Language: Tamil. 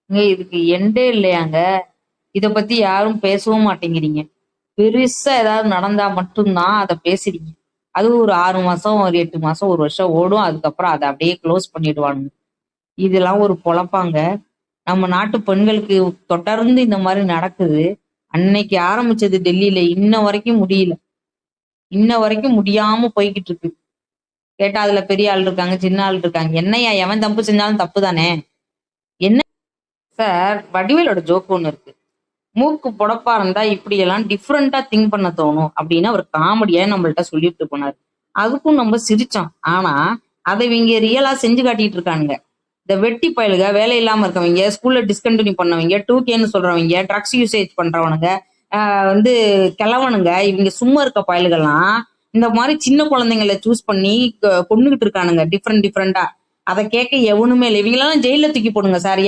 இதுக்கு எண்டே இல்லையாங்க. இத பத்தி யாரும் பேசவும் மாட்டேங்கிறீங்க. பெருசா ஏதாவது நடந்தா மட்டும்தான் அத பேசுறீங்க. அது ஒரு 6 மாசம், ஒரு 8 மாசம், 1 வருஷம் ஓடும். அதுக்கப்புறம் அத அப்படியே க்ளோஸ் பண்ணிடுவானுங்க. இதெல்லாம் ஒரு பொழப்பாங்க? நம்ம நாட்டு பெண்களுக்கு தொடர்ந்து இந்த மாரி நடக்குது. அன்னைக்கு ஆரம்பிச்சது டெல்லியில, இன்ன வரைக்கும் முடியல. இன்ன வரைக்கும் முடியாம போய்க்கிட்டு இருக்கு. கேட்டா அதுல பெரிய ஆள் இருக்காங்க, சின்ன ஆள் இருக்காங்க. என்னய்யா எவன் தப்பு செஞ்சாலும் தப்பு தானே! என்ன சார் வடிவேலோட ஜோக் ஒண்ணு இருக்கு. மூக்கு புடப்பா இருந்தா இப்படியெல்லாம் டிஃப்ரெண்டா திங்க் பண்ண தோணும் அப்படின்னு அவர் காமெடியா நம்மள்ட்ட சொல்லிட்டு போனாரு. அதுக்கும் நம்ம சிரிச்சோம். ஆனா அதை இவங்க ரியலா செஞ்சு காட்டிட்டு இருக்கானுங்க. இந்த வெட்டி பயலுக, வேலை இல்லாம இருக்கவங்க, ஸ்கூல்ல டிஸ்கண்டினியூ பண்ணவங்க, 2Kன்னு சொல்றவங்க, ட்ரக்ஸ் யூசேஜ் பண்றவனுங்க, வந்து கிழவனுங்க, இவங்க சும்மா இருக்க பயலுகெல்லாம் இந்த மாதிரி சின்ன குழந்தைங்களை சூஸ் பண்ணி கொண்டுகிட்டு இருக்கானுங்க டிஃப்ரெண்டா. அதை கேட்க எவனுமே இல்லை. இவங்களெல்லாம் ஜெயில தூக்கி போடுங்க சார்.